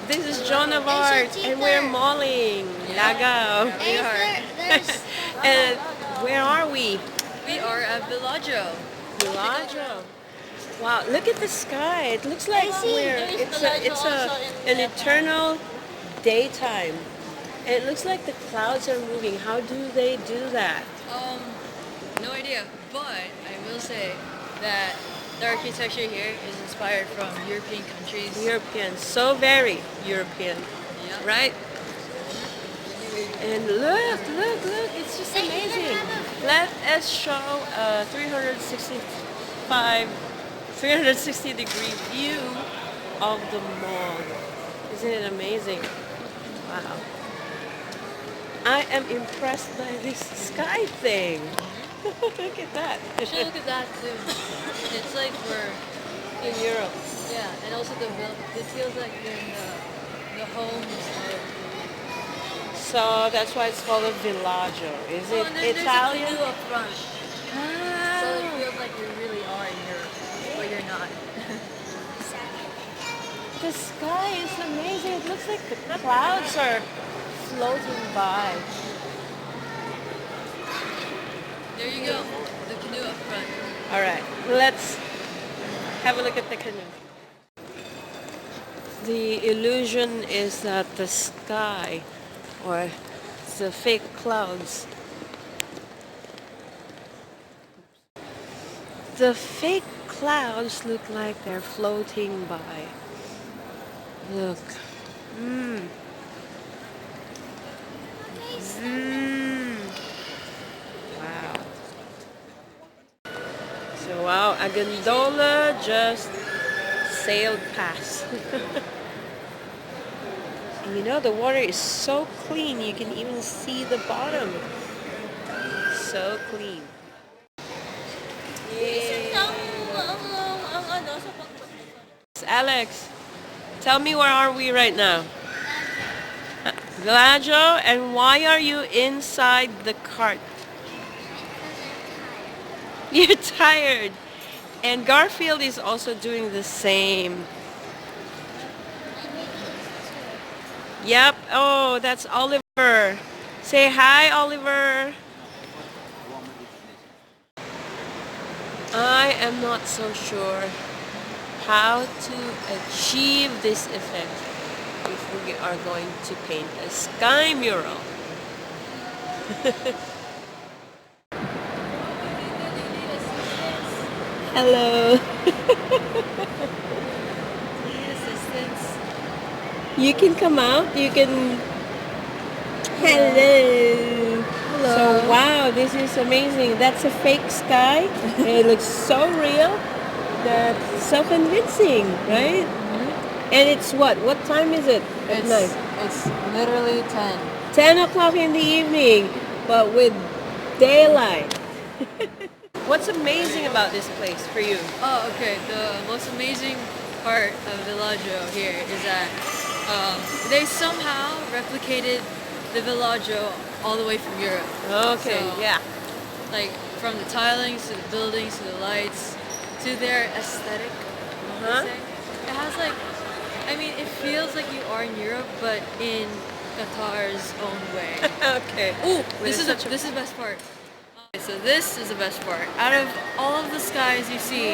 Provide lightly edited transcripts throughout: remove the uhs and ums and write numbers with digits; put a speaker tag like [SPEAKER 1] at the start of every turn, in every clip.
[SPEAKER 1] This is Joan of Arc, and we're malling. Lagaw.
[SPEAKER 2] We are.
[SPEAKER 1] And where are we?
[SPEAKER 2] We are at Villaggio.
[SPEAKER 1] Villaggio. Wow, look at the sky. It looks like an eternal daytime. And it looks like the clouds are moving. How do they do that?
[SPEAKER 2] No idea, but I will say that the architecture here is inspired from European countries.
[SPEAKER 1] European, so very European,
[SPEAKER 2] Yep.
[SPEAKER 1] right? And look, it's just amazing. Let us show a 360 degree view of the mall. Isn't it amazing? Wow. I am impressed by this sky thing. Look at that.
[SPEAKER 2] You should look at that too. It's like we're
[SPEAKER 1] In Europe.
[SPEAKER 2] yeah, and also it feels like you're in the homes of.
[SPEAKER 1] So that's why it's called a villaggio. Is it
[SPEAKER 2] And then
[SPEAKER 1] Italian?
[SPEAKER 2] There's a canoe up front,
[SPEAKER 1] Ah.
[SPEAKER 2] so it feels like you really are in Europe, but you're not.
[SPEAKER 1] The sky is amazing. It looks like the clouds are floating by.
[SPEAKER 2] There you go, the canoe up front.
[SPEAKER 1] All right, let's have a look at the canoe. The illusion is that the sky or the fake clouds. The fake clouds look like they're floating by. Look. Mm. Wow. So wow, a gondola just sailed past. And you know, the water is so clean, you can even see the bottom. So clean. Yay. Alex, tell me where are we right now? Villaggio, and why are you inside the cart? You're tired. And Garfield is also doing the same. Yep. Oh, that's Oliver. Say hi, Oliver. I am not so sure how to achieve this effect if we are going to paint a sky mural. Hello.
[SPEAKER 2] Need assistance?
[SPEAKER 1] You can come out. You can. Hello.
[SPEAKER 2] Hello.
[SPEAKER 1] So wow, this is amazing. That's a fake sky. It looks so real. That's so convincing, right?
[SPEAKER 2] Mm-hmm.
[SPEAKER 1] And it's what? What time is it at night?
[SPEAKER 2] It's literally 10.
[SPEAKER 1] 10 o'clock in the evening, but with daylight. What's amazing about this place for you?
[SPEAKER 2] Oh, okay. The most amazing part of Villaggio here is that they somehow replicated the Villaggio all the way from Europe.
[SPEAKER 1] Okay,
[SPEAKER 2] So,
[SPEAKER 1] yeah.
[SPEAKER 2] Like from the tilings to the buildings to the lights to their aesthetic.
[SPEAKER 1] Huh?
[SPEAKER 2] It has like, I mean, it feels like you are in Europe, but in Qatar's own way.
[SPEAKER 1] Okay.
[SPEAKER 2] Ooh,
[SPEAKER 1] With
[SPEAKER 2] this is the best part. Okay, so this is the best part. Out of all of the skies you see,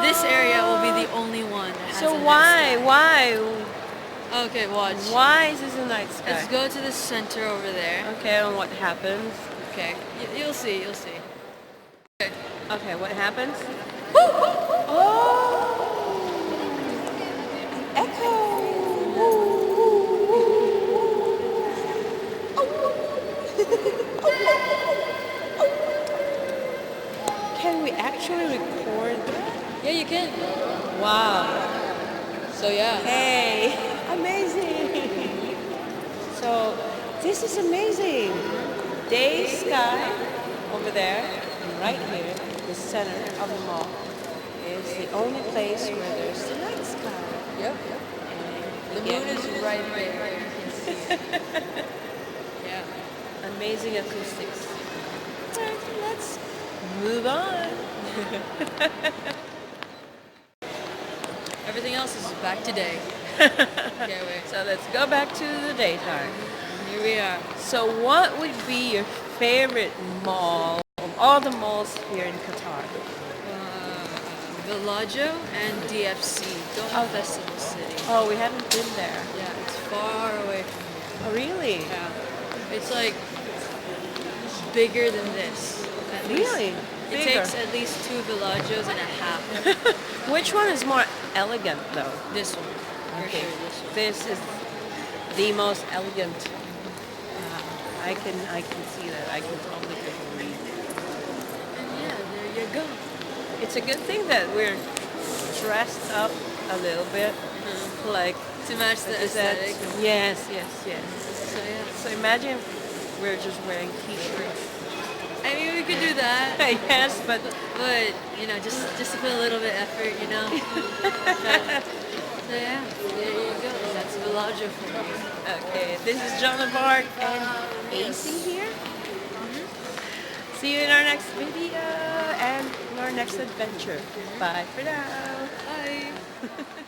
[SPEAKER 2] this area will be the only one that has
[SPEAKER 1] So
[SPEAKER 2] a night
[SPEAKER 1] why?
[SPEAKER 2] sky.
[SPEAKER 1] Why?
[SPEAKER 2] Okay, watch.
[SPEAKER 1] Why is this a night sky?
[SPEAKER 2] Let's go to the center over there.
[SPEAKER 1] Okay, and what happens?
[SPEAKER 2] Okay, you'll see, you'll see. Okay.
[SPEAKER 1] Okay, what happens? Oh! Echo! Can we actually record that?
[SPEAKER 2] Yeah, you can.
[SPEAKER 1] Wow.
[SPEAKER 2] So yeah.
[SPEAKER 1] Hey, amazing. So this is amazing. Day sky over there, and right here, the center of the mall, is the only place where there's the night sky.
[SPEAKER 2] Yep.
[SPEAKER 1] And
[SPEAKER 2] The
[SPEAKER 1] again,
[SPEAKER 2] moon is right there. You can see it. Yeah.
[SPEAKER 1] amazing acoustics. Alright, let's move on.
[SPEAKER 2] Everything else is back today. Can't wait.
[SPEAKER 1] So let's go back to the daytime.
[SPEAKER 2] Here we are.
[SPEAKER 1] So what would be your favorite mall of all the malls here in Qatar?
[SPEAKER 2] Villaggio and DFC, Doha Festival City.
[SPEAKER 1] Oh, we haven't been there.
[SPEAKER 2] Yeah, it's far away from here.
[SPEAKER 1] Oh, really?
[SPEAKER 2] Yeah. It's like bigger than this. At least.
[SPEAKER 1] Really?
[SPEAKER 2] It
[SPEAKER 1] Bigger.
[SPEAKER 2] takes at least 2 Villagios and a half.
[SPEAKER 1] Which one is more elegant, though?
[SPEAKER 2] This one. For
[SPEAKER 1] Okay.
[SPEAKER 2] sure, this one.
[SPEAKER 1] This is the most elegant. I can see that. I can totally agree.
[SPEAKER 2] And yeah, there you go.
[SPEAKER 1] It's a good thing that we're dressed up a little bit, like
[SPEAKER 2] To match the aesthetic.
[SPEAKER 1] Yes, yes, yes.
[SPEAKER 2] So yeah.
[SPEAKER 1] So imagine we're just wearing t-shirts.
[SPEAKER 2] I mean, we could do that.
[SPEAKER 1] Yes, but
[SPEAKER 2] But, you know, just to put a little bit effort, you know. So yeah, there you go. That's Villaggio for you.
[SPEAKER 1] okay. This is John of Arc and AC here. See you in our next video and our next adventure. Bye for now.
[SPEAKER 2] Bye.